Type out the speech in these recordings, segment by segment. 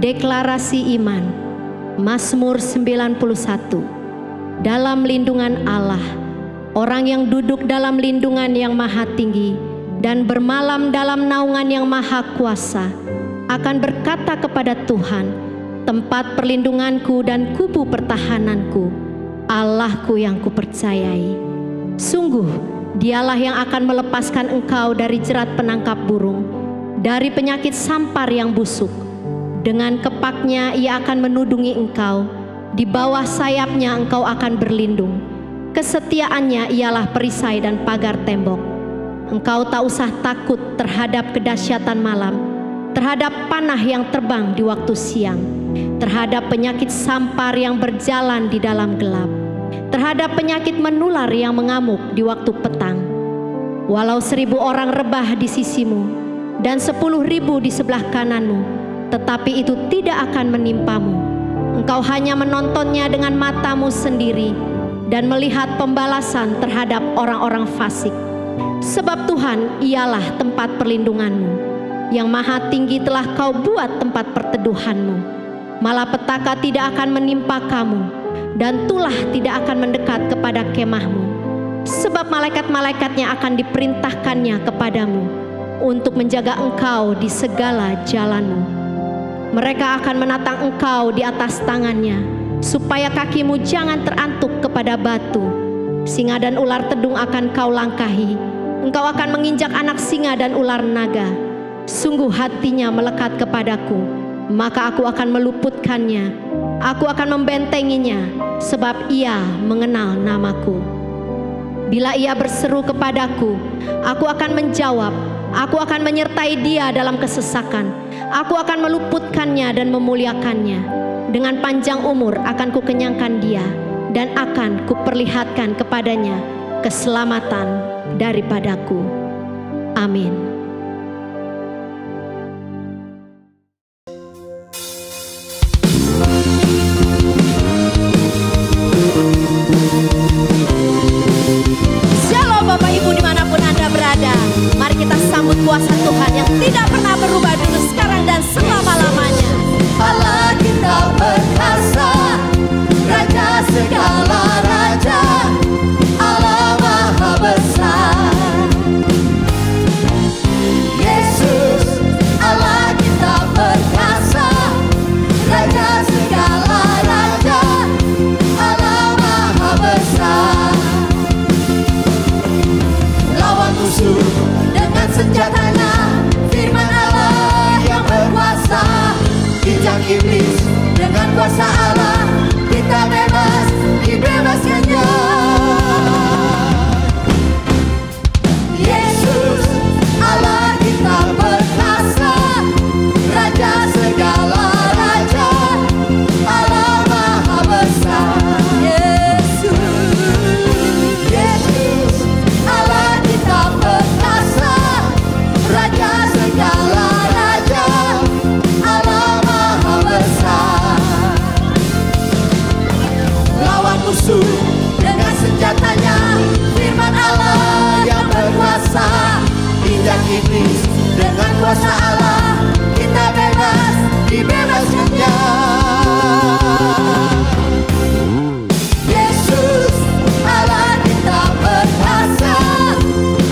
Deklarasi iman. Mazmur 91. Dalam lindungan Allah, orang yang duduk dalam lindungan yang maha tinggi dan bermalam dalam naungan yang maha kuasa akan berkata kepada Tuhan, tempat perlindunganku dan kubu pertahananku, Allahku yang kupercayai. Sungguh, dialah yang akan melepaskan engkau dari jerat penangkap burung, dari penyakit sampar yang busuk. Dengan kepaknya ia akan menudungi engkau, di bawah sayapnya engkau akan berlindung. Kesetiaannya ialah perisai dan pagar tembok. Engkau tak usah takut terhadap kedahsyatan malam, terhadap panah yang terbang di waktu siang, terhadap penyakit sampar yang berjalan di dalam gelap, terhadap penyakit menular yang mengamuk di waktu petang. Walau 1000 orang rebah di sisimu dan 10.000 di sebelah kananmu, tetapi itu tidak akan menimpamu. Engkau hanya menontonnya dengan matamu sendiri dan melihat pembalasan terhadap orang-orang fasik. Sebab Tuhan ialah tempat perlindunganmu, yang maha tinggi telah kau buat tempat perteduhanmu. Malapetaka tidak akan menimpa kamu, dan tulah tidak akan mendekat kepada kemahmu. Sebab malaikat-malaikatnya akan diperintahkannya kepadamu untuk menjaga engkau di segala jalanmu. Mereka akan menatang engkau di atas tangannya, supaya kakimu jangan terantuk kepada batu. Singa dan ular tedung akan kau langkahi. Engkau akan menginjak anak singa dan ular naga. Sungguh hatinya melekat kepadaku, maka aku akan meluputkannya. Aku akan membentenginya, sebab ia mengenal namaku. Bila ia berseru kepadaku, aku akan menjawab. Aku akan menyertai dia dalam kesesakan. Aku akan meluputkannya dan memuliakannya. Dengan panjang umur akan kukenyangkan dia, dan akan kuperlihatkan kepadanya keselamatan daripadaku. Amin. Shalom Bapak Ibu dimanapun Anda berada. Mari kita sambut kuasa Tuhan yang tidak pernah berubah dulu, sekarang dan selama-lamanya. Allah kita perkasa, Raja segala raja, Allah maha besar. Yesus, Allah kita perkasa, Raja segala raja, Allah maha besar. Lawan musuh dengan senjatanya, firman Allah yang berkuasa. Injak iblis dengan kuasa Allah, kita bebas, dibebaskannya. Yesus, Allah kita perkasa, Raja segala raja, Allah maha besar. Yesus, Allah kita perkasa, Raja segala raja, Allah maha besar. Lawan musuh dengan senjatanya, firman Allah yang berkuasa. Injak iblis dengan kuasa Allah, kita bebas, dibebaskannya. Yesus, Allah kita perkasa,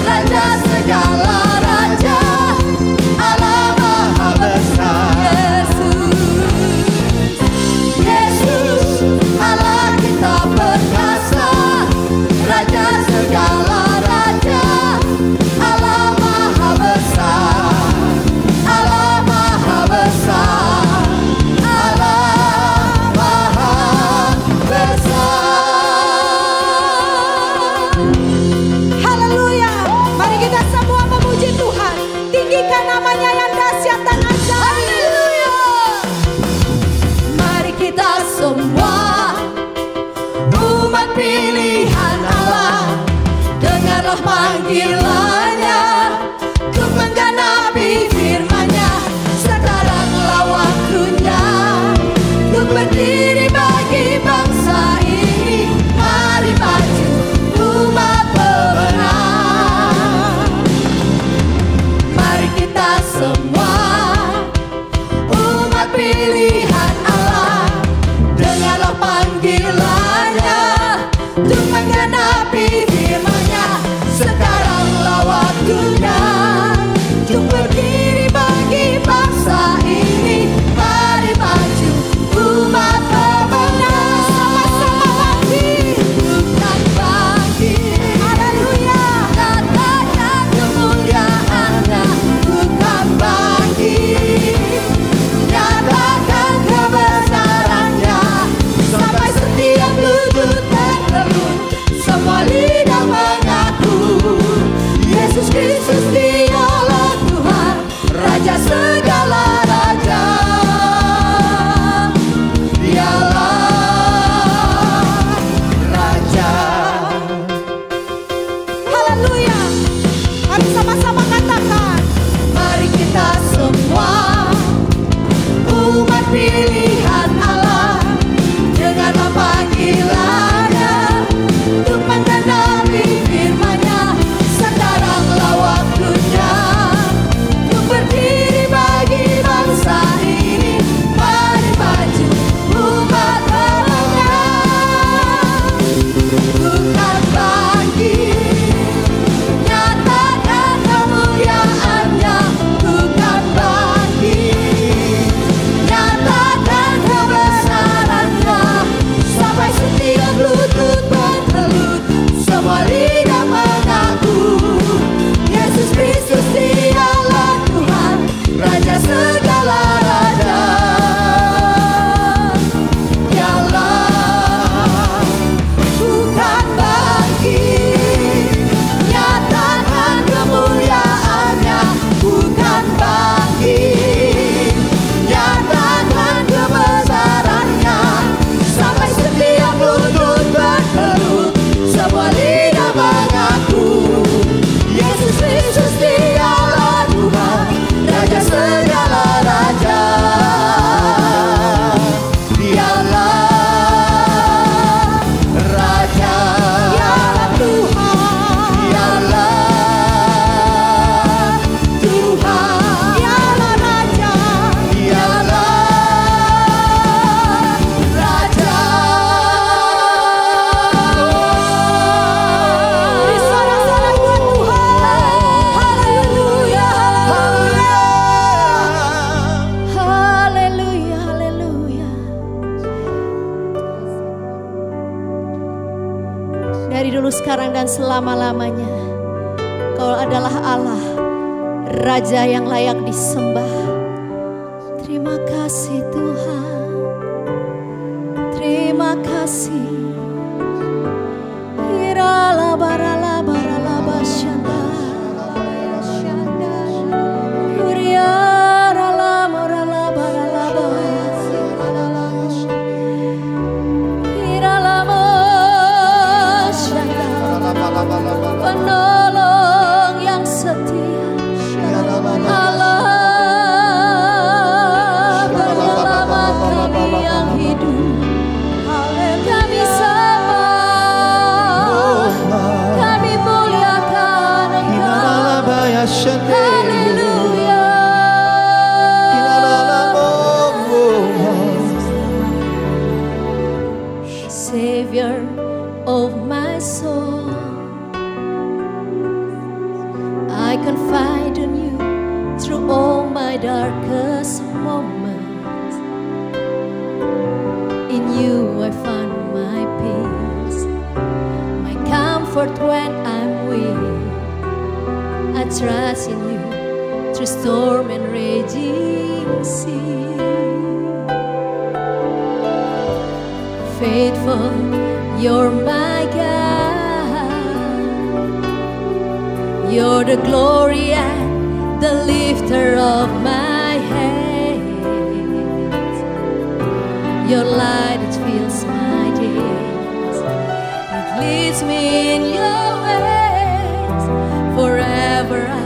Raja segala raja, Allah maha besar. Yesus, Allah kita perkasa, Raja segala raja, Allah maha besar. Allah maha besar. Allah maha besar. Haleluya. Mari kita semua memuji Tuhan. Tinggikan namanya yang dahsyat dan ajaib. Haleluya. Mari kita semua umat pilihan Allah, dengarlah panggilannya untuk menggenapi firman-Nya. Sekaranglah waktunya untuk berdiri bagi bangsa ini. Mari maju umat pemenang. Mari kita semua umat pilih Yesus Kristus dialah Tuhan, Raja segala raja. Dialah Raja. Haleluya. Mari sama-sama katakan. Mari kita semua umat pilihan Allah, dengarlah panggilannya untuk menggenapi firman-Nya. Sekaranglah waktunya untuk berdiri bagi bangsa ini. Mari maju umat pemenang, bukan bangkit, nyatakan kemuliaan-Nya. Bukan bangkit, nyatakan kebesaran-Nya. Sampai setiap lutut bertelut, semua lidah mengaku Yesus Kristus dialah Tuhan, Raja segala raja. Dialah bukan bangkit, nyatakan kemuliaan-Nya. Bukan bangkit, nyatakan kebesaran-Nya. Sampai setiap lutut bertelut, semua lidah mengaku Yesus Kristus dialah Tuhan, Raja segala raja. Dialah Raja. Dialah Tuhan. Dialah Tuhan. Dialah Raja. Dialah Raja. Beri sorak-sorai buat Tuhan. Haleluya. Haleluya. Haleluya. Dari dulu, sekarang, dan selama-lamanya Kau adalah Allah, Raja yang layak disembah. Terima kasih Tuhan, terima kasih. Irala barala barala basyanda, Uriarala morala barala basyanda, Irala basyanda, penolong yang setia, Allah penyelamat kami yang hidup. Kami sembah, kami muliakan Engkau. Haleluya. Savior of my soul, I confide in you through all my darkest moments. In you I find my peace, my comfort when I'm weak. I trust in you through storm and raging sea. Faithful, you're my God. You're the glory and the lifter of my head. Your light, it fills my days. It leads me in your ways. Forever I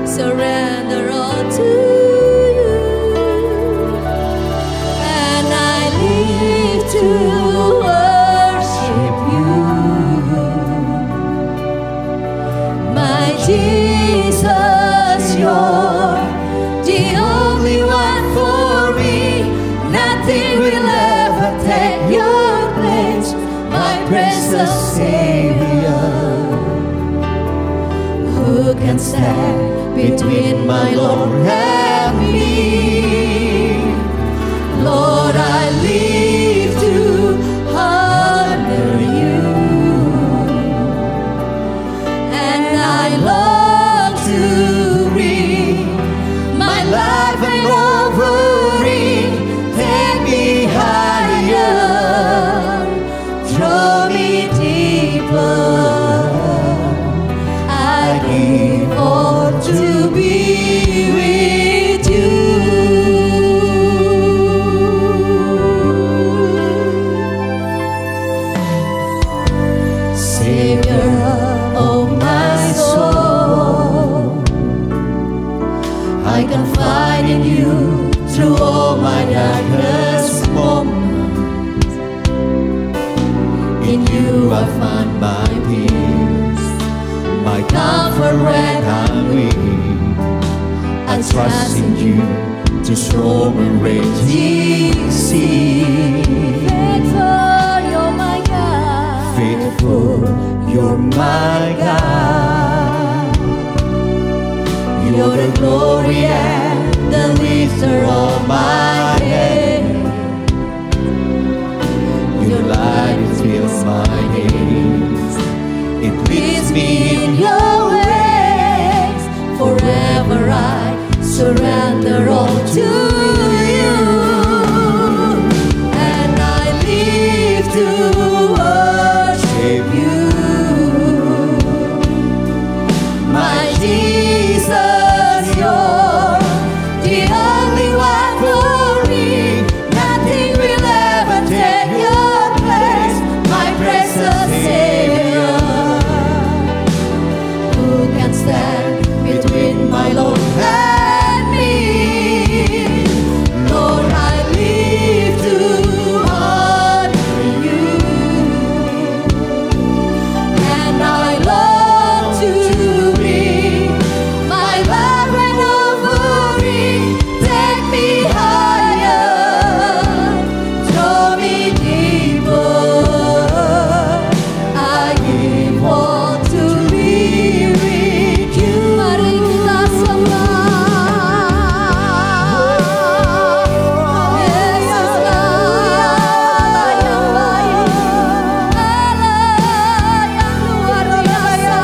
surrender all to you. And I live to worship you. My Jesus, you're the only one for me. Nothing will ever take your place, my precious Savior. Who can stand between my Lord and me? Lord, I live to honor you, and I long to bring my life an offering. Take me higher, throw me deeper. I give to be with you. Savior of my soul, I confide in you through all my darkest moments. In you I find my peace, my comfort when I'm weak. I trust in you to storm and raging sea. Faithful, you're my God. Faithful, you're my God. You're the glory and the lifter of my head. Your light fills my days. It leads me in your ways. Forever I surrender all to you, and I live to worship you, my Jesus. You're the only one for me. Nothing will ever take your place, my precious Savior. Who can stand between my Lord and me? Lord, I live to honor you, and I long to be my love and offering. Take me higher, draw me deeper. I give all to be with you. Mari kita sembah Yesus, Allah yang baik, Allah yang luar biasa.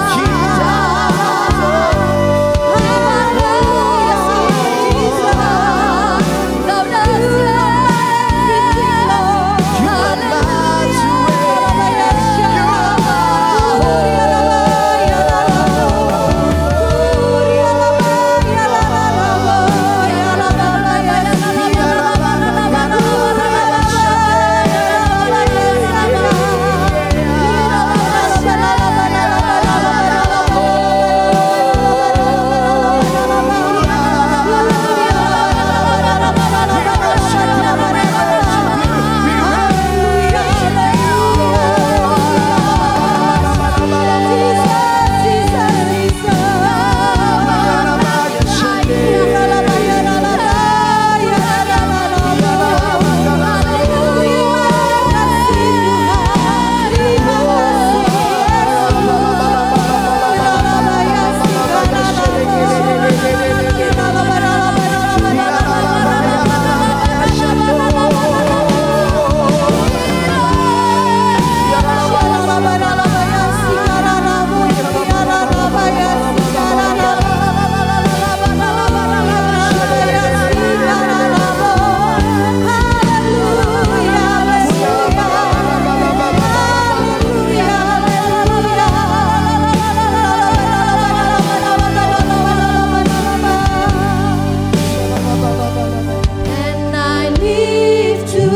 And I live to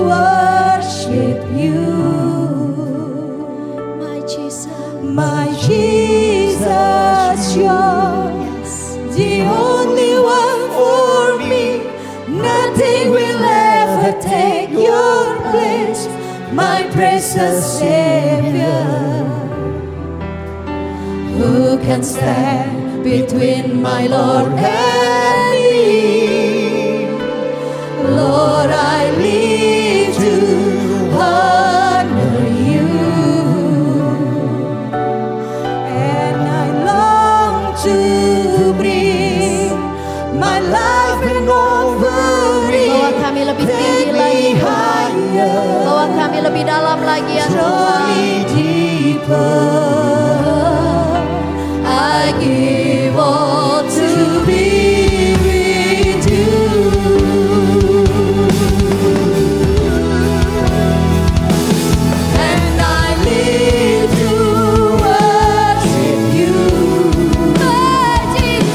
worship you, my Jesus, you're the only one for me. Nothing will ever take your place, my precious Savior. Who can stand between my Lord and me? Lord, I live to honor you, and I long to bring my life and offering. Bawa kami lebih tinggi lagi, bawa kami lebih dalam lagi ya Tuhan. I give all to be with you. And I live to worship you, my Jesus.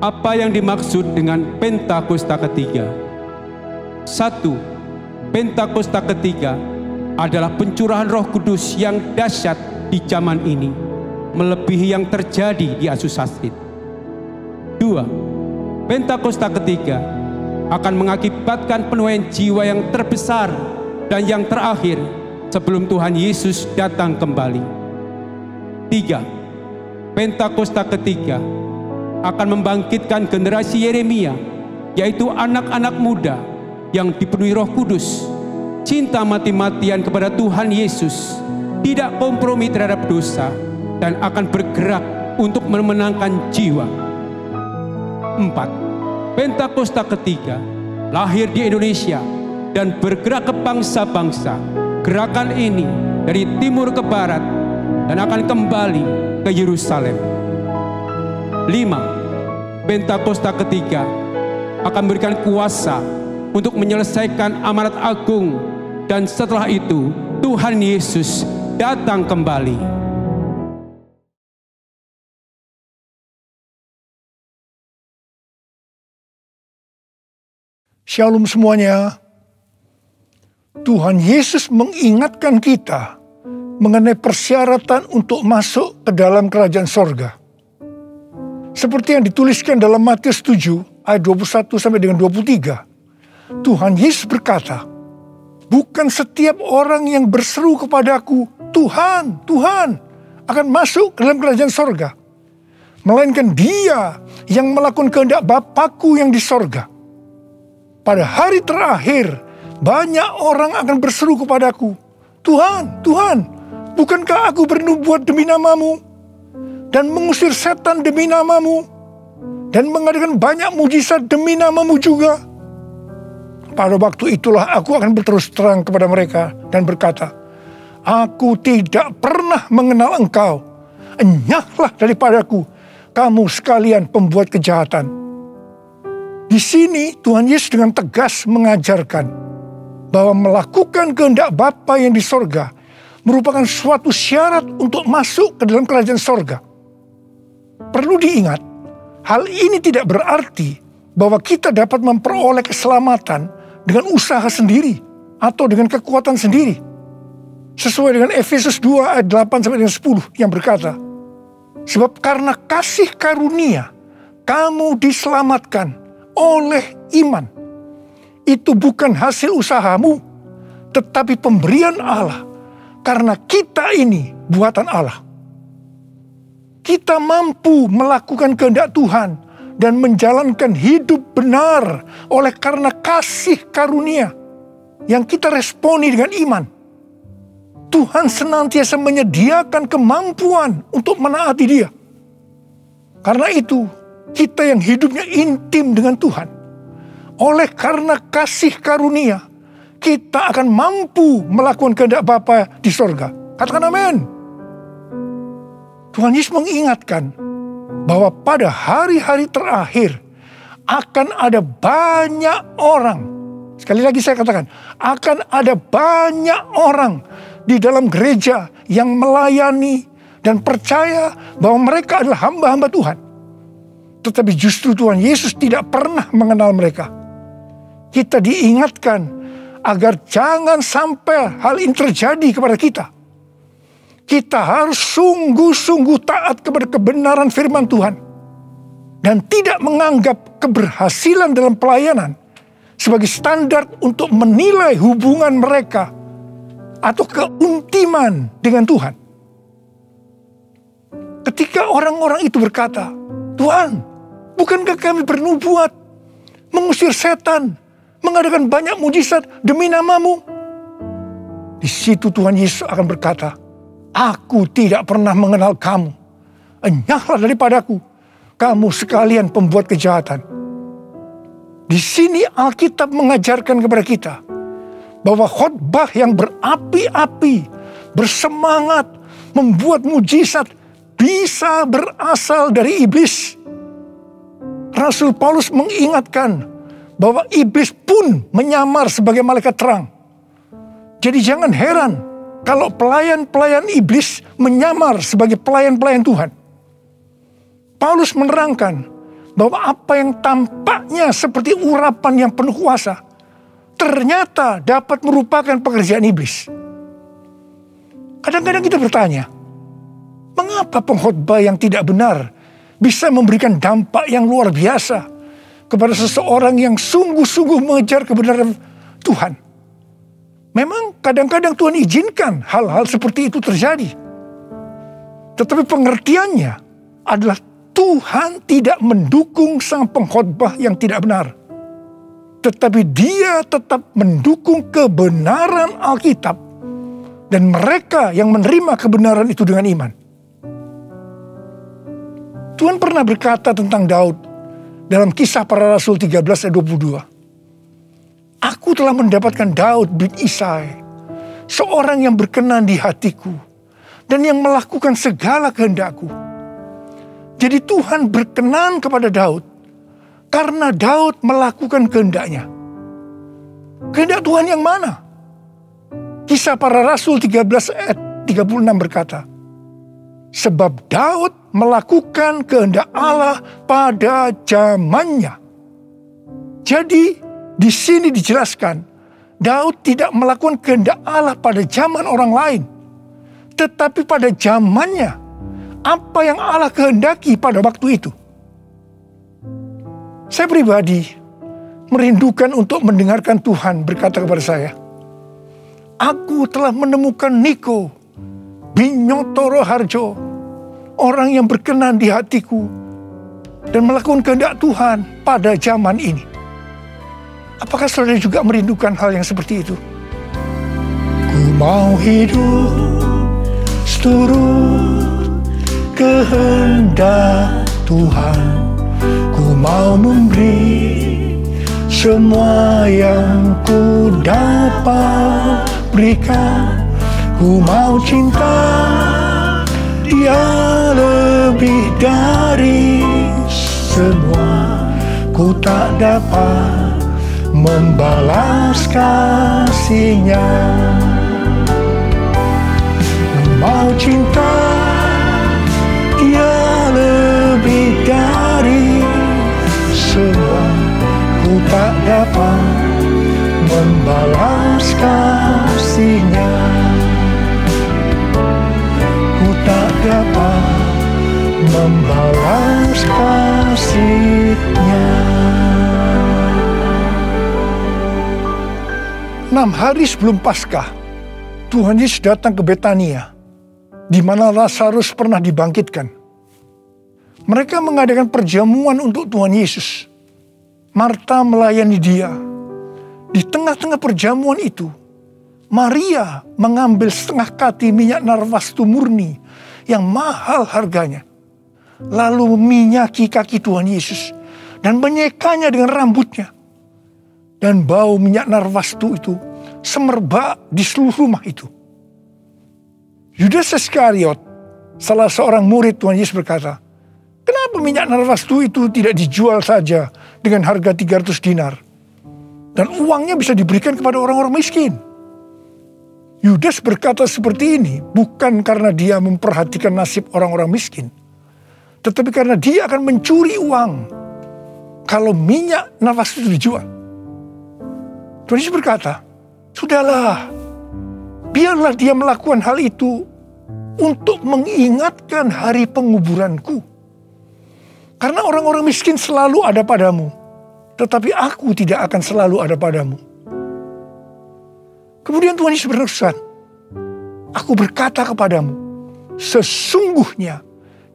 Apa yang dimaksud dengan Pentakosta ketiga? 1. Pentakosta ketiga adalah pencurahan Roh Kudus yang dahsyat di zaman ini, melebihi yang terjadi di Asusastit. 2. Pentakosta ketiga akan mengakibatkan penuaian jiwa yang terbesar dan yang terakhir sebelum Tuhan Yesus datang kembali. 3. Pentakosta ketiga akan membangkitkan generasi Yeremia, yaitu anak-anak muda yang dipenuhi Roh Kudus, cinta mati-matian kepada Tuhan Yesus, tidak kompromi terhadap dosa, dan akan bergerak untuk memenangkan jiwa. 4. Pentakosta ketiga lahir di Indonesia dan bergerak ke bangsa-bangsa. Gerakan ini dari timur ke barat dan akan kembali ke Yerusalem. 5. Pentakosta ketiga akan memberikan kuasa untuk menyelesaikan amanat agung, dan setelah itu Tuhan Yesus datang kembali. Shalom semuanya. Tuhan Yesus mengingatkan kita mengenai persyaratan untuk masuk ke dalam kerajaan sorga. Seperti yang dituliskan dalam Matius 7 ayat 21 sampai dengan 23. Tuhan Yesus berkata, bukan setiap orang yang berseru kepadaku, Tuhan, Tuhan, akan masuk ke dalam kerajaan sorga, melainkan dia yang melakukan kehendak Bapa-Ku yang di sorga. Pada hari terakhir, banyak orang akan berseru kepadaku, Tuhan, Tuhan, bukankah aku bernubuat demi namamu, dan mengusir setan demi namamu, dan mengadakan banyak mujizat demi namamu juga? Pada waktu itulah aku akan berterus terang kepada mereka dan berkata, aku tidak pernah mengenal engkau. Enyahlah daripadaku, kamu sekalian pembuat kejahatan. Di sini Tuhan Yesus dengan tegas mengajarkan bahwa melakukan kehendak Bapa yang di sorga merupakan suatu syarat untuk masuk ke dalam kerajaan sorga. Perlu diingat, hal ini tidak berarti bahwa kita dapat memperoleh keselamatan dengan usaha sendiri atau dengan kekuatan sendiri. Sesuai dengan Efesus 2 ayat 8 sampai dengan 10 yang berkata, sebab karena kasih karunia kamu diselamatkan oleh iman. Itu bukan hasil usahamu, tetapi pemberian Allah, karena kita ini buatan Allah. Kita mampu melakukan kehendak Tuhan dan menjalankan hidup benar oleh karena kasih karunia yang kita responi dengan iman. Tuhan senantiasa menyediakan kemampuan untuk menaati Dia. Karena itu, kita yang hidupnya intim dengan Tuhan, oleh karena kasih karunia, kita akan mampu melakukan kehendak Bapa di sorga. Katakan amin. Tuhan Yesus mengingatkan bahwa pada hari-hari terakhir akan ada banyak orang. Sekali lagi saya katakan, akan ada banyak orang di dalam gereja yang melayani dan percaya bahwa mereka adalah hamba-hamba Tuhan. Tetapi justru Tuhan Yesus tidak pernah mengenal mereka. Kita diingatkan agar jangan sampai hal ini terjadi kepada kita. Kita harus sungguh-sungguh taat kepada kebenaran firman Tuhan. Dan tidak menganggap keberhasilan dalam pelayanan sebagai standar untuk menilai hubungan mereka atau keuntiman dengan Tuhan. Ketika orang-orang itu berkata, Tuhan, bukankah kami bernubuat, mengusir setan, mengadakan banyak mujizat demi namamu? Di situ Tuhan Yesus akan berkata, aku tidak pernah mengenal kamu. Enyahlah daripadaku, kamu sekalian pembuat kejahatan. Di sini Alkitab mengajarkan kepada kita bahwa khotbah yang berapi-api, bersemangat, membuat mujizat bisa berasal dari iblis. Rasul Paulus mengingatkan bahwa iblis pun menyamar sebagai malaikat terang. Jadi jangan heran kalau pelayan-pelayan iblis menyamar sebagai pelayan-pelayan Tuhan. Paulus menerangkan bahwa apa yang tampaknya seperti urapan yang penuh kuasa, ternyata dapat merupakan pekerjaan iblis. Kadang-kadang kita bertanya, mengapa pengkhotbah yang tidak benar bisa memberikan dampak yang luar biasa kepada seseorang yang sungguh-sungguh mengejar kebenaran Tuhan? Memang kadang-kadang Tuhan izinkan hal-hal seperti itu terjadi. Tetapi pengertiannya adalah Tuhan tidak mendukung sang pengkhotbah yang tidak benar. Tetapi Dia tetap mendukung kebenaran Alkitab dan mereka yang menerima kebenaran itu dengan iman. Tuhan pernah berkata tentang Daud dalam Kisah Para Rasul 13 ayat 22. Aku telah mendapatkan Daud bin Isai, seorang yang berkenan di hatiku dan yang melakukan segala kehendakku. Jadi Tuhan berkenan kepada Daud karena Daud melakukan kehendaknya. Kehendak Tuhan yang mana? Kisah Para Rasul 13 ayat 36 berkata, sebab Daud melakukan kehendak Allah pada zamannya. Jadi di sini dijelaskan, Daud tidak melakukan kehendak Allah pada zaman orang lain, tetapi pada zamannya. Apa yang Allah kehendaki pada waktu itu. Saya pribadi merindukan untuk mendengarkan Tuhan berkata kepada saya, aku telah menemukan Niko Binyotoro Harjo, orang yang berkenan di hatiku dan melakukan kehendak Tuhan pada zaman ini. Apakah saudara juga merindukan hal yang seperti itu? Ku mau hidup seturut kehendak Tuhan, ku mau memberi semua yang ku dapat berikan. Ku mau cinta Dia lebih dari semua. Ku tak dapat membalas kasih-Nya. Ku mau cinta Dia lebih dari semua. Ku tak dapat membalas kasih-Nya. Ku tak dapat membalas kasih-Nya. 6 hari sebelum Paskah, Tuhan Yesus datang ke Betania, di mana Lazarus pernah dibangkitkan. Mereka mengadakan perjamuan untuk Tuhan Yesus. Marta melayani Dia. Di tengah-tengah perjamuan itu, Maria mengambil setengah kati minyak narwastu murni yang mahal harganya, lalu meminyaki kaki Tuhan Yesus dan menyekanya dengan rambutnya. Dan bau minyak narwastu itu semerbak di seluruh rumah itu. Yudas Iskariot, salah seorang murid Tuhan Yesus berkata, kenapa minyak narwastu itu tidak dijual saja dengan harga 300 dinar? Dan uangnya bisa diberikan kepada orang-orang miskin. Yudas berkata seperti ini bukan karena dia memperhatikan nasib orang-orang miskin, tetapi karena dia akan mencuri uang kalau minyak narwastu itu dijual. Tuhan Yesus berkata, sudahlah, biarlah dia melakukan hal itu untuk mengingatkan hari penguburanku. Karena orang-orang miskin selalu ada padamu, tetapi aku tidak akan selalu ada padamu. Kemudian Tuhan Yesus berpesan, aku berkata kepadamu, sesungguhnya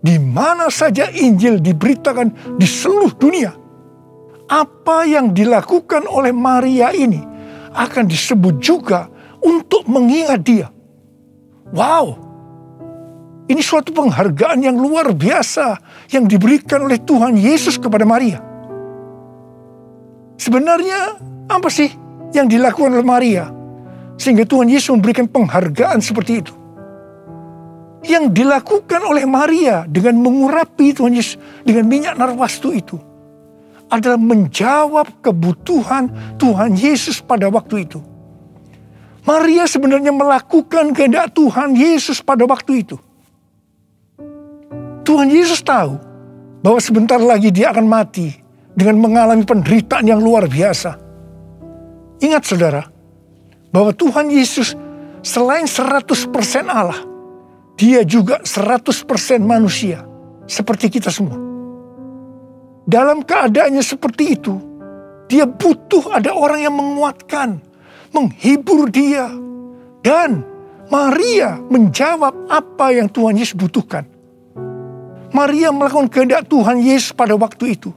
di mana saja Injil diberitakan di seluruh dunia, apa yang dilakukan oleh Maria ini akan disebut juga untuk mengingat dia. Wow, ini suatu penghargaan yang luar biasa yang diberikan oleh Tuhan Yesus kepada Maria. Sebenarnya apa sih yang dilakukan oleh Maria sehingga Tuhan Yesus memberikan penghargaan seperti itu? Yang dilakukan oleh Maria dengan mengurapi Tuhan Yesus dengan minyak narwastu itu adalah menjawab kebutuhan Tuhan Yesus pada waktu itu. Maria sebenarnya melakukan kehendak Tuhan Yesus pada waktu itu. Tuhan Yesus tahu bahwa sebentar lagi dia akan mati dengan mengalami penderitaan yang luar biasa. Ingat saudara, bahwa Tuhan Yesus selain 100% Allah, dia juga 100% manusia, seperti kita semua. Dalam keadaannya seperti itu, dia butuh ada orang yang menguatkan, menghibur dia. Dan Maria menjawab apa yang Tuhan Yesus butuhkan. Maria melakukan kehendak Tuhan Yesus pada waktu itu.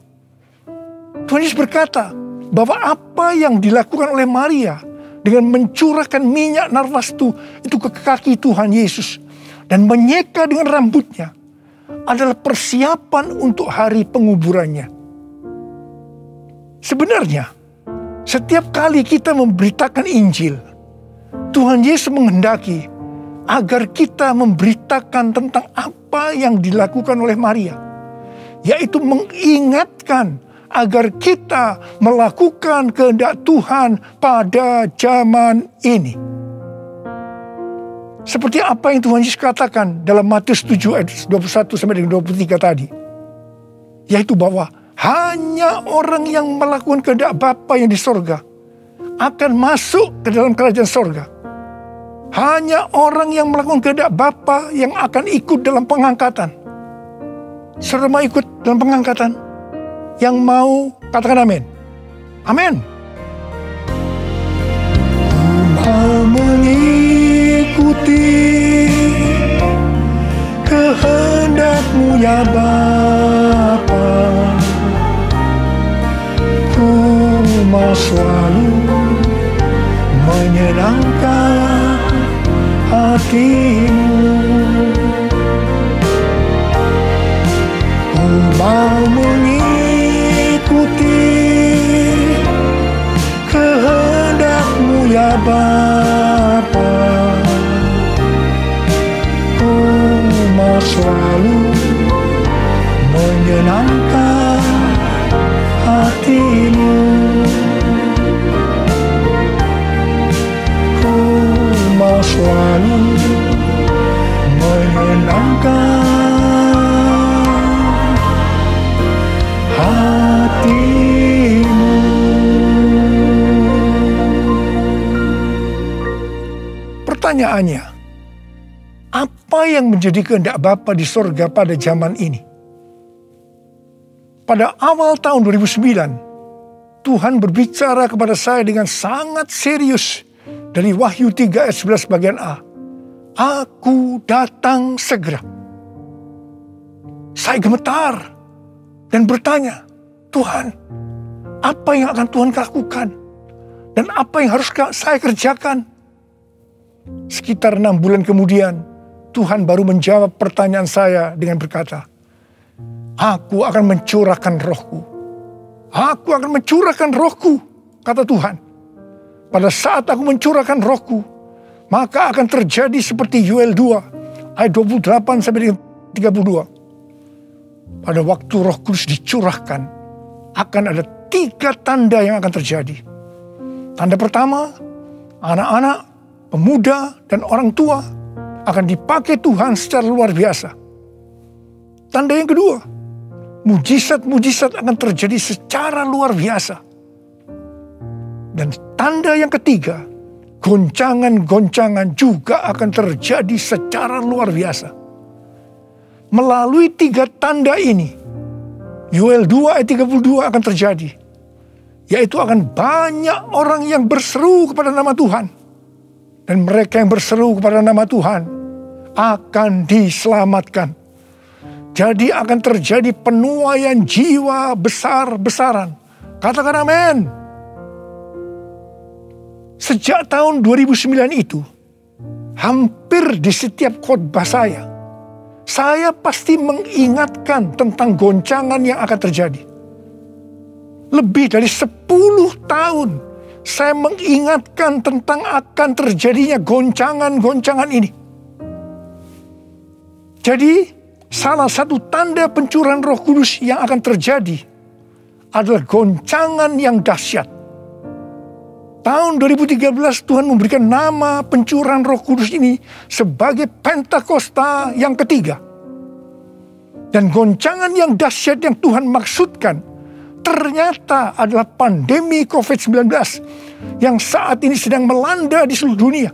Tuhan Yesus berkata bahwa apa yang dilakukan oleh Maria dengan mencurahkan minyak narwastu itu ke kaki Tuhan Yesus dan menyeka dengan rambutnya adalah persiapan untuk hari penguburannya. Sebenarnya, setiap kali kita memberitakan Injil, Tuhan Yesus menghendaki agar kita memberitakan tentang apa yang dilakukan oleh Maria, yaitu mengingatkan agar kita melakukan kehendak Tuhan pada zaman ini. Seperti apa yang Tuhan Yesus katakan dalam Matius 7 ayat 21 sampai dengan 23 tadi, yaitu bahwa hanya orang yang melakukan kehendak Bapa yang di sorga akan masuk ke dalam kerajaan sorga. Hanya orang yang melakukan kehendak Bapa yang akan ikut dalam pengangkatan. Saudara mau ikut dalam pengangkatan? Yang mau katakan amin. Amin. Mau mengikuti kehendak-Mu ya Bapa. Ku mau selalu menyenangkan hati-Mu. Ku mau mengikuti kehendak-Mu ya Bapa. Ku mau selalu menyenangkan hati-Mu. Ku mau selalu menyenangkan hati-Mu. Pertanyaannya, apa yang menjadi kehendak Bapa di sorga pada zaman ini? Pada awal tahun 2009, Tuhan berbicara kepada saya dengan sangat serius dari Wahyu 3 ayat 11 bagian A. Aku datang segera. Saya gemetar dan bertanya, Tuhan, apa yang akan Tuhan lakukan? Dan apa yang harus saya kerjakan? Sekitar 6 bulan kemudian, Tuhan baru menjawab pertanyaan saya dengan berkata, Aku akan mencurahkan rohku. Aku akan mencurahkan rohku, kata Tuhan. Pada saat aku mencurahkan rohku, maka akan terjadi seperti Yoel 2, ayat 28 sampai 32. Pada waktu Roh Kudus dicurahkan, akan ada 3 tanda yang akan terjadi. Tanda pertama, anak-anak, pemuda, dan orang tua akan dipakai Tuhan secara luar biasa. Tanda yang kedua, mujizat-mujizat akan terjadi secara luar biasa. Dan tanda yang ketiga, goncangan-goncangan juga akan terjadi secara luar biasa. Melalui 3 tanda ini, Yoel 2 ayat 32 akan terjadi. Yaitu akan banyak orang yang berseru kepada nama Tuhan. Dan mereka yang berseru kepada nama Tuhan akan diselamatkan. Jadi akan terjadi penuaian jiwa besar-besaran. Katakan amin. Sejak tahun 2009 itu, hampir di setiap khotbah saya pasti mengingatkan tentang goncangan yang akan terjadi. Lebih dari 10 tahun saya mengingatkan tentang akan terjadinya goncangan-goncangan ini. Jadi, salah satu tanda pencurahan Roh Kudus yang akan terjadi adalah goncangan yang dahsyat. Tahun 2013 Tuhan memberikan nama pencurahan Roh Kudus ini sebagai Pentakosta yang ketiga. Dan goncangan yang dahsyat yang Tuhan maksudkan ternyata adalah pandemi COVID-19 yang saat ini sedang melanda di seluruh dunia.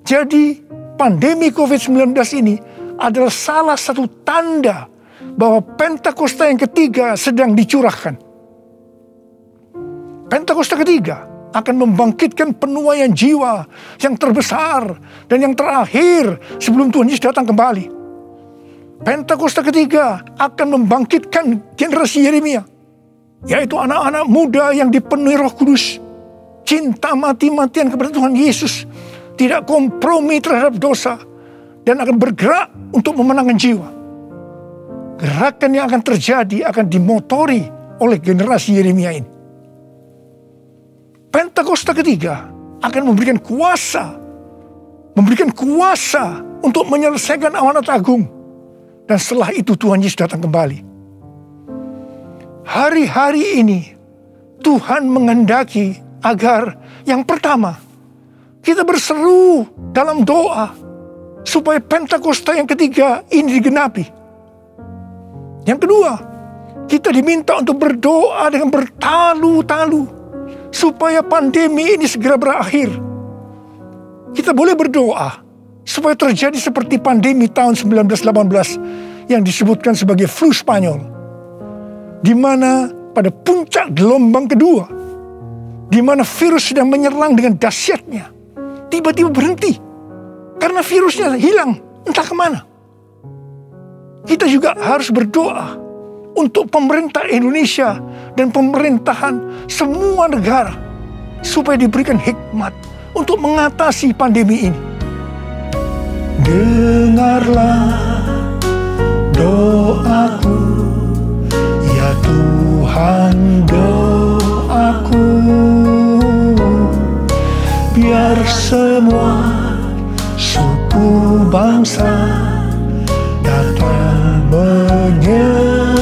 Jadi pandemi COVID-19 ini adalah salah satu tanda bahwa Pentakosta yang ketiga sedang dicurahkan. Pentakosta ketiga akan membangkitkan penuaian jiwa yang terbesar dan yang terakhir sebelum Tuhan Yesus datang kembali. Pentakosta ketiga akan membangkitkan generasi Yeremia, yaitu anak-anak muda yang dipenuhi Roh Kudus, cinta mati-matian kepada Tuhan Yesus, tidak kompromi terhadap dosa, dan akan bergerak untuk memenangkan jiwa. Gerakan yang akan terjadi akan dimotori oleh generasi Yeremia ini. Pentakosta ketiga akan memberikan kuasa untuk menyelesaikan amanat agung. Dan setelah itu Tuhan Yesus datang kembali. Hari-hari ini Tuhan menghendaki agar yang pertama kita berseru dalam doa supaya Pentakosta yang ketiga ini digenapi. Yang kedua, kita diminta untuk berdoa dengan bertalu-talu supaya pandemi ini segera berakhir. Kita boleh berdoa supaya terjadi seperti pandemi tahun 1918 yang disebutkan sebagai flu Spanyol, di mana pada puncak gelombang kedua, di mana virus sedang menyerang dengan dahsyatnya, tiba-tiba berhenti karena virusnya hilang entah kemana. Kita juga harus berdoa untuk pemerintah Indonesia dan pemerintahan semua negara supaya diberikan hikmat untuk mengatasi pandemi ini. Dengarlah doaku, ya Tuhan, doaku, biar semua suku bangsa datang menyembahmu.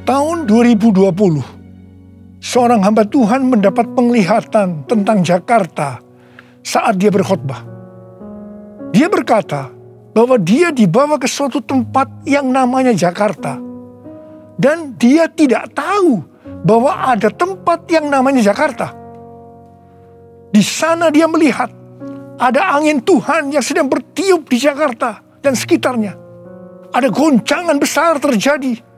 Tahun 2020, seorang hamba Tuhan mendapat penglihatan tentang Jakarta saat dia berkhotbah. Dia berkata bahwa dia dibawa ke suatu tempat yang namanya Jakarta. Dan dia tidak tahu bahwa ada tempat yang namanya Jakarta. Di sana dia melihat ada angin Tuhan yang sedang bertiup di Jakarta dan sekitarnya. Ada goncangan besar terjadi.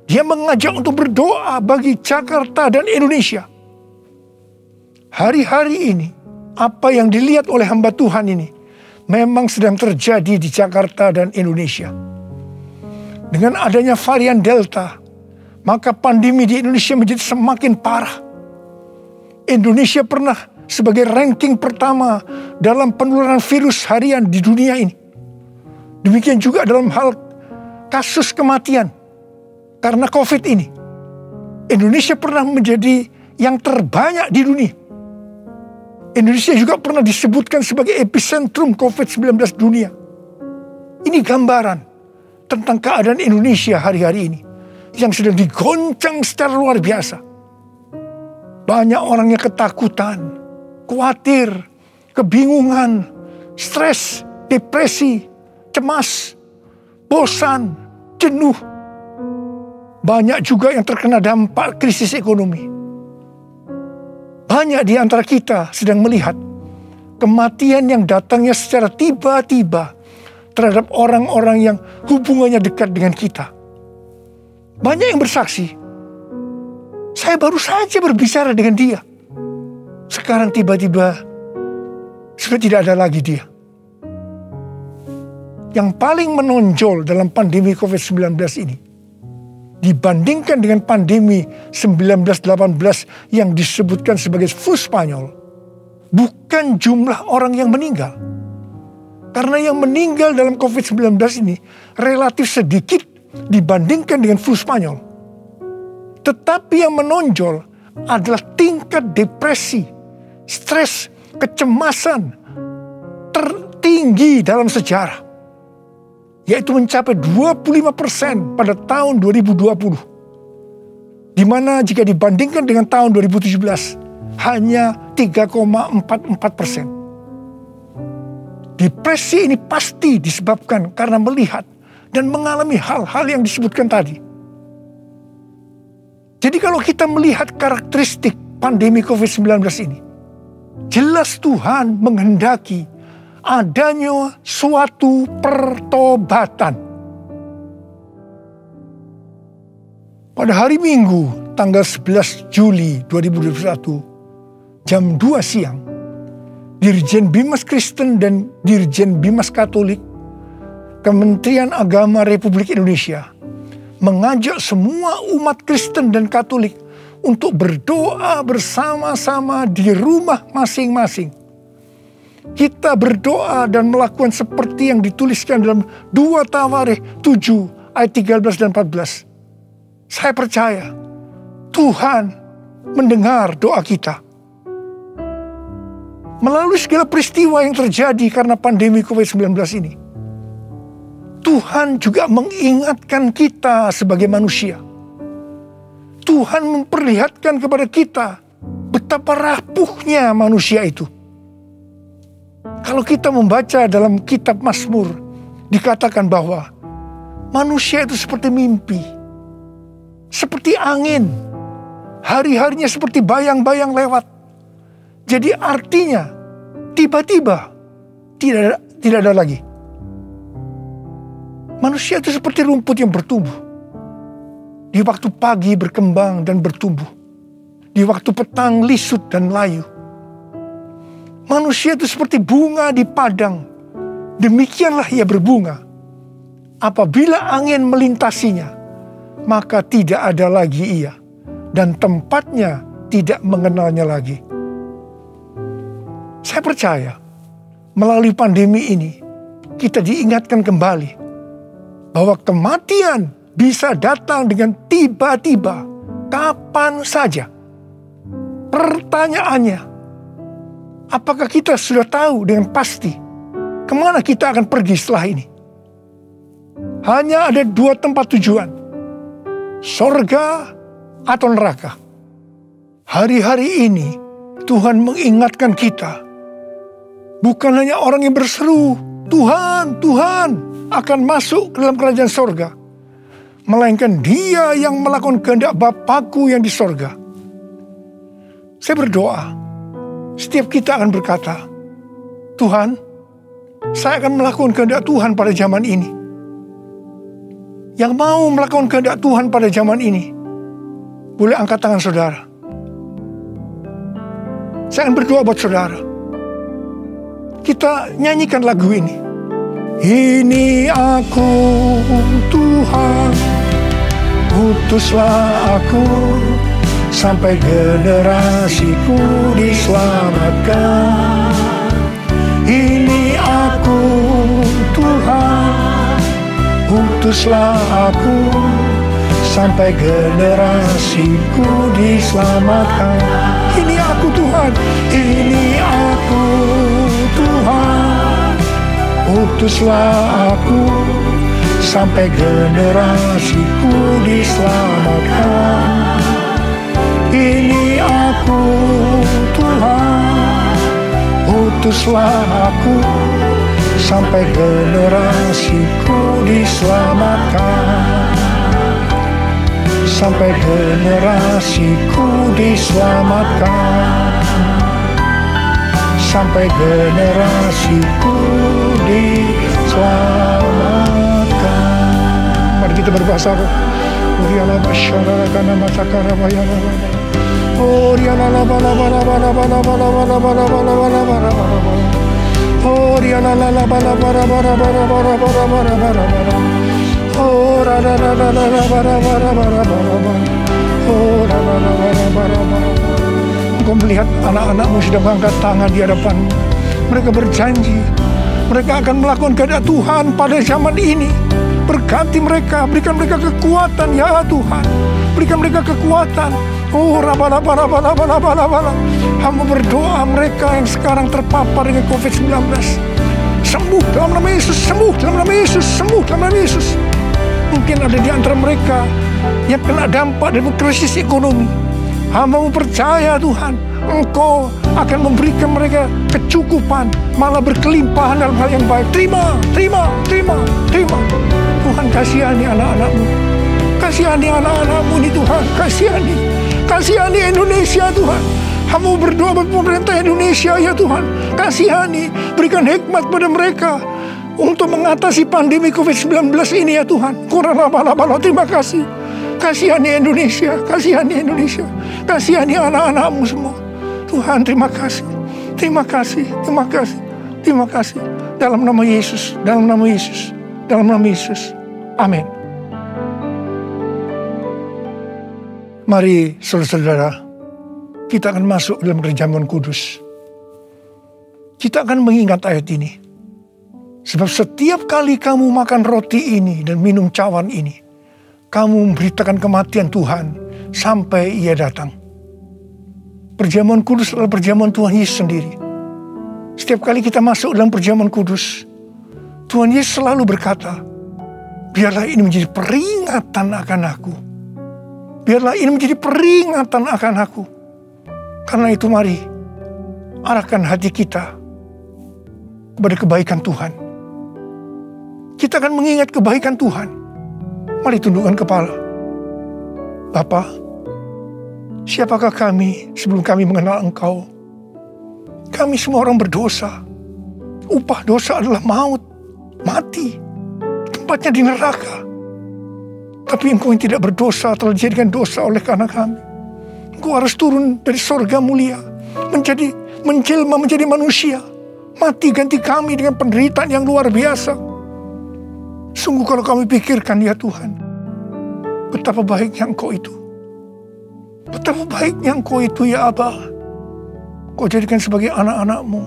Dia mengajak untuk berdoa bagi Jakarta dan Indonesia. Hari-hari ini, apa yang dilihat oleh hamba Tuhan ini memang sedang terjadi di Jakarta dan Indonesia. Dengan adanya varian Delta, maka pandemi di Indonesia menjadi semakin parah. Indonesia pernah sebagai ranking pertama dalam penularan virus harian di dunia ini. Demikian juga dalam hal kasus kematian karena COVID ini. Indonesia pernah menjadi yang terbanyak di dunia. Indonesia juga pernah disebutkan sebagai epicentrum COVID-19 dunia. Ini gambaran tentang keadaan Indonesia hari-hari ini yang sedang digoncang secara luar biasa. Banyak orang yang ketakutan, khawatir, kebingungan, stres, depresi, cemas, bosan, jenuh. Banyak juga yang terkena dampak krisis ekonomi. Banyak di antara kita sedang melihat kematian yang datangnya secara tiba-tiba terhadap orang-orang yang hubungannya dekat dengan kita. Banyak yang bersaksi, saya baru saja berbicara dengan dia. Sekarang tiba-tiba sudah tidak ada lagi dia. Yang paling menonjol dalam pandemi COVID-19 ini dibandingkan dengan pandemi 1918 yang disebutkan sebagai flu Spanyol, bukan jumlah orang yang meninggal. Karena yang meninggal dalam COVID-19 ini relatif sedikit dibandingkan dengan flu Spanyol. Tetapi yang menonjol adalah tingkat depresi, stres, kecemasan tertinggi dalam sejarah, yaitu mencapai 25% pada tahun 2020. Di mana jika dibandingkan dengan tahun 2017 hanya 3,44%. Depresi ini pasti disebabkan karena melihat dan mengalami hal-hal yang disebutkan tadi. Jadi kalau kita melihat karakteristik pandemi COVID-19 ini, jelas Tuhan menghendaki adanya suatu pertobatan. Pada hari Minggu, tanggal 11 Juli 2021, jam 2 siang, Dirjen Bimas Kristen dan Dirjen Bimas Katolik, Kementerian Agama Republik Indonesia, mengajak semua umat Kristen dan Katolik untuk berdoa bersama-sama di rumah masing-masing. Kita berdoa dan melakukan seperti yang dituliskan dalam 2 Tawarikh 7 ayat 13 dan 14. Saya percaya Tuhan mendengar doa kita. Melalui segala peristiwa yang terjadi karena pandemi COVID-19 ini, Tuhan juga mengingatkan kita sebagai manusia. Tuhan memperlihatkan kepada kita betapa rapuhnya manusia itu. Kalau kita membaca dalam kitab Mazmur, dikatakan bahwa manusia itu seperti mimpi, seperti angin, hari-harinya seperti bayang-bayang lewat. Jadi artinya tiba-tiba tidak ada lagi. Manusia itu seperti rumput yang bertumbuh. Di waktu pagi berkembang dan bertumbuh. Di waktu petang lisut dan layu. Manusia itu seperti bunga di padang. Demikianlah ia berbunga. Apabila angin melintasinya, maka tidak ada lagi ia. Dan tempatnya tidak mengenalnya lagi. Saya percaya melalui pandemi ini kita diingatkan kembali bahwa kematian bisa datang dengan tiba-tiba, kapan saja. Pertanyaannya, apakah kita sudah tahu dengan pasti kemana kita akan pergi setelah ini? Hanya ada 2 tempat tujuan, sorga atau neraka. Hari-hari ini Tuhan mengingatkan kita, bukan hanya orang yang berseru, Tuhan, Tuhan, akan masuk ke dalam kerajaan sorga, melainkan dia yang melakukan kehendak Bapakku yang di sorga. Saya berdoa, setiap kita akan berkata, Tuhan, saya akan melakukan kehendak Tuhan pada zaman ini. Yang mau melakukan kehendak Tuhan pada zaman ini, boleh angkat tangan saudara. Saya akan berdoa buat saudara. Kita nyanyikan lagu ini. Ini aku Tuhan, utuslah aku, sampai generasiku diselamatkan. Ini aku Tuhan, utuslah aku, sampai generasiku diselamatkan. Ini aku Tuhan, ini aku Tuhan, utuslah aku, sampai generasiku diselamatkan. Ini aku Tuhan, utuslah aku, sampai generasiku diselamatkan. Sampai generasiku diselamatkan. Sampai generasiku diselamatkan. Mari kita berbahasa roh. Uriala basyara kana matakara bayana. Uriala bala bala bala bala bala bala bala bala bala bala bala. Uriala la bala bala bala bala bala bala bala bala bala. Oh, Engkau melihat anak-anakmu sudah mengangkat tangan di hadapanmu. Mereka berjanji, mereka akan melakukan kehendak Tuhan pada zaman ini. Berkati mereka, berikan mereka kekuatan ya Tuhan. Berikan mereka kekuatan. Oh, hamba berdoa mereka yang sekarang terpapar dengan COVID-19. Sembuh dalam nama Yesus, sembuh dalam nama Yesus, sembuh dalam nama Yesus. Mungkin ada di antara mereka yang kena dampak dari krisis ekonomi. Hamba percaya Tuhan, Engkau akan memberikan mereka kecukupan, malah berkelimpahan dalam hal yang baik. Terima. Tuhan, kasihani anak-anakmu. Kasihani anak-anakmu ini Tuhan, kasihani Indonesia Tuhan. Hamba berdoa buat pemerintah Indonesia ya Tuhan. Kasihani, berikan hikmat pada mereka untuk mengatasi pandemi COVID-19 ini ya Tuhan. Terima kasih. Kasihani Indonesia, kasihani anak-anakmu semua. Tuhan, terima kasih. Dalam nama Yesus. Amin. Mari saudara-saudara, kita akan masuk dalam perjamuan kudus. Kita akan mengingat ayat ini. Sebab setiap kali kamu makan roti ini dan minum cawan ini, kamu memberitakan kematian Tuhan sampai Ia datang. Perjamuan kudus adalah perjamuan Tuhan Yesus sendiri. Setiap kali kita masuk dalam perjamuan kudus, Tuhan Yesus selalu berkata, biarlah ini menjadi peringatan akan aku. Biarlah ini menjadi peringatan akan aku. Karena itu mari arahkan hati kita kepada kebaikan Tuhan. Kita akan mengingat kebaikan Tuhan. Mari tundukkan kepala. Bapa, siapakah kami sebelum kami mengenal Engkau? Kami semua orang berdosa. Upah dosa adalah maut, mati. Tempatnya di neraka. Tapi Engkau yang tidak berdosa telah dijadikan dosa oleh karena kami. Engkau harus turun dari sorga mulia, menjelma menjadi manusia, mati ganti kami dengan penderitaan yang luar biasa. Sungguh kalau kami pikirkan ya Tuhan, betapa baiknya Engkau itu. Betapa baiknya Engkau itu ya Abba. Engkau jadikan sebagai anak-anak-Mu.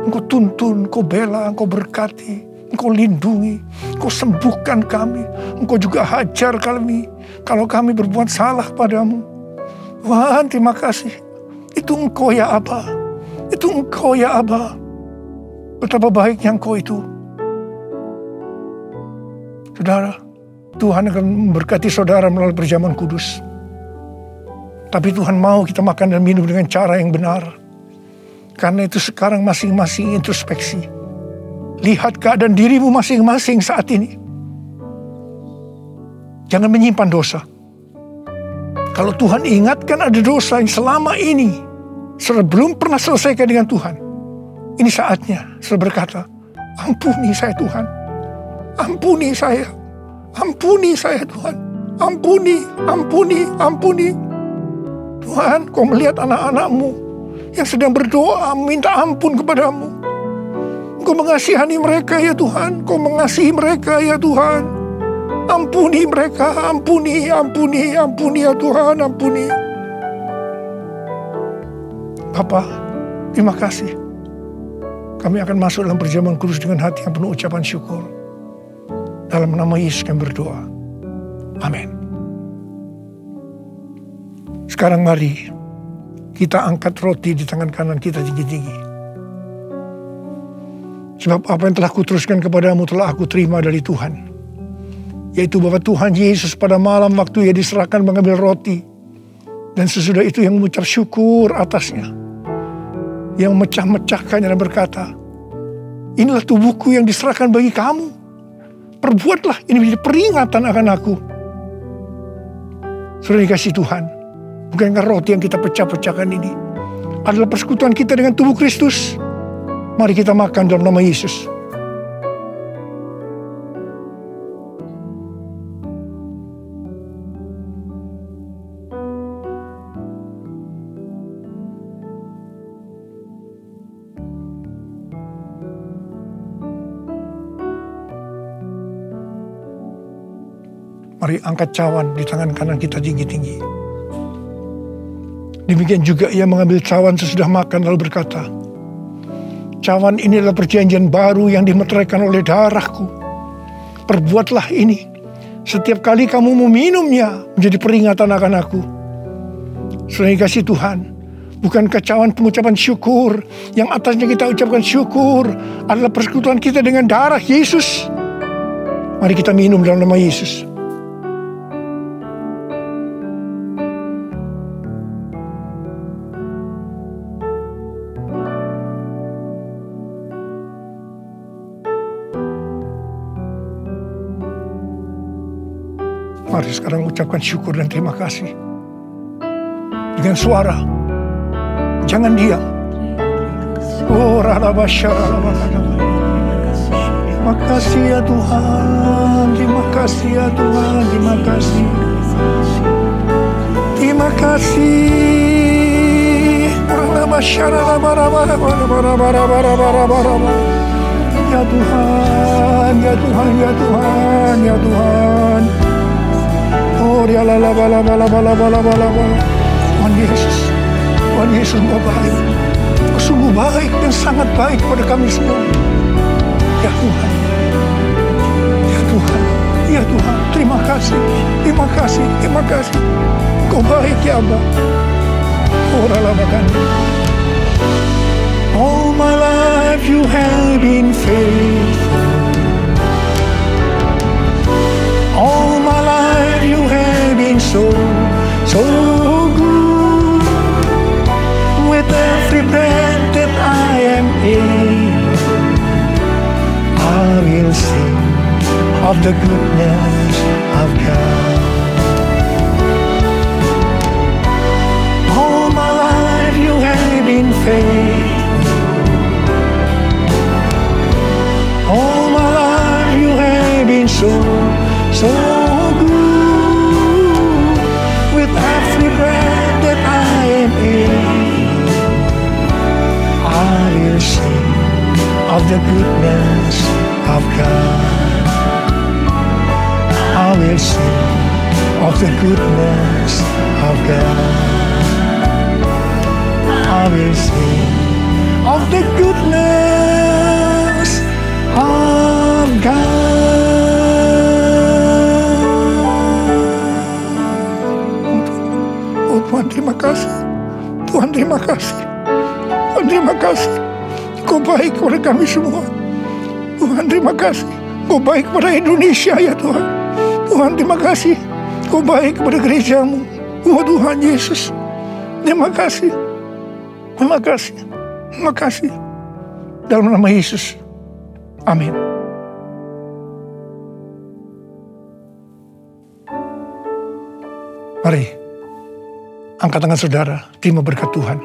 Engkau tuntun, Engkau bela, Engkau berkati, Engkau lindungi, Engkau sembuhkan kami. Engkau juga hajar kami kalau kami berbuat salah padamu. Tuhan, terima kasih. Itu Engkau ya Abba. Itu Engkau ya Abba. Betapa baiknya Engkau itu. Saudara, Tuhan akan memberkati saudara melalui perjamuan kudus. Tapi Tuhan mau kita makan dan minum dengan cara yang benar. Karena itu sekarang masing-masing introspeksi. Lihat keadaan dirimu masing-masing saat ini. Jangan menyimpan dosa. Kalau Tuhan ingatkan ada dosa yang selama ini belum pernah selesaikan dengan Tuhan, ini saatnya saya berkata, ampuni saya Tuhan. Ampuni saya Tuhan. Ampuni. Tuhan, Kau melihat anak-anak-Mu yang sedang berdoa minta ampun kepadamu. Kau mengasihani mereka ya Tuhan. Kau mengasihi mereka ya Tuhan. Ampuni mereka, ampuni ya Tuhan, ampuni. Bapa, terima kasih. Kami akan masuk dalam perjamuan kudus dengan hati yang penuh ucapan syukur. Dalam nama Yesus kami berdoa. Amin. Sekarang mari kita angkat roti di tangan kanan kita tinggi-tinggi. Sebab apa yang telah kuteruskan kepadamu telah aku terima dari Tuhan. Yaitu bahwa Tuhan Yesus pada malam waktu Ia diserahkan mengambil roti. Dan sesudah itu yang mengucap syukur atasnya. Yang memecah-mecahkannya dan berkata, inilah tubuhku yang diserahkan bagi kamu. Perbuatlah ini menjadi peringatan akan aku. Saudara dikasih Tuhan. Bukankah roti yang kita pecah-pecahkan ini adalah persekutuan kita dengan tubuh Kristus? Mari kita makan dalam nama Yesus. Mari angkat cawan di tangan kanan kita tinggi-tinggi. Demikian juga ia mengambil cawan sesudah makan lalu berkata, cawan ini adalah perjanjian baru yang dimeteraikan oleh darahku. Perbuatlah ini setiap kali kamu meminumnya menjadi peringatan akan aku. Saudara kasih Tuhan, bukankah cawan pengucapan syukur yang atasnya kita ucapkan syukur adalah persekutuan kita dengan darah Yesus? Mari kita minum dalam nama Yesus. Mari sekarang ucapkan syukur dan terima kasih dengan suara. Jangan diam. Oh, terima kasih ya Tuhan, terima kasih ya Tuhan, terima kasih. Terima kasih. Ya Tuhan, ya Tuhan, ya Tuhan, ya Tuhan. Oh, ya la la la la la la la la la. Tuhan Yesus, Tuhan Yesus Engkau baik, Engkau sungguh baik dan sangat baik kepada kami semua. Ya Tuhan, ya Tuhan, ya Tuhan, terima kasih, terima kasih, terima kasih. Engkau baik ya Abba. Oh, ralabakan. All my life you have been faithful. All my life you have been so good. With every breath that I am able, I will sing of the goodness of God. All my life you have been faithful. All my life you have been so good. With every breath that I am able, I will sing of the goodness of God. I will sing of the goodness of God. I will sing of the goodness of God. Tuhan terima kasih, Tuhan terima kasih, Tuhan terima kasih. Kau baik kepada kami semua. Tuhan terima kasih, Kau baik kepada Indonesia ya Tuhan. Tuhan terima kasih, Kau baik kepada gerejamu. Oh Tuhan Yesus, terima kasih, terima kasih, terima kasih. Dalam nama Yesus, amin. Mari angkat tangan saudara, terima berkat Tuhan.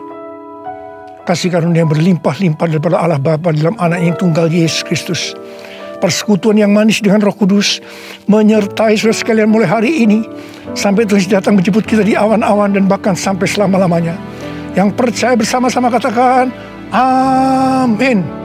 Kasih karunia yang berlimpah-limpah daripada Allah Bapa dalam anak yang tunggal Yesus Kristus. Persekutuan yang manis dengan Roh Kudus menyertai saudara sekalian mulai hari ini sampai Tuhan datang menjemput kita di awan-awan dan bahkan sampai selama-lamanya. Yang percaya bersama-sama katakan amin.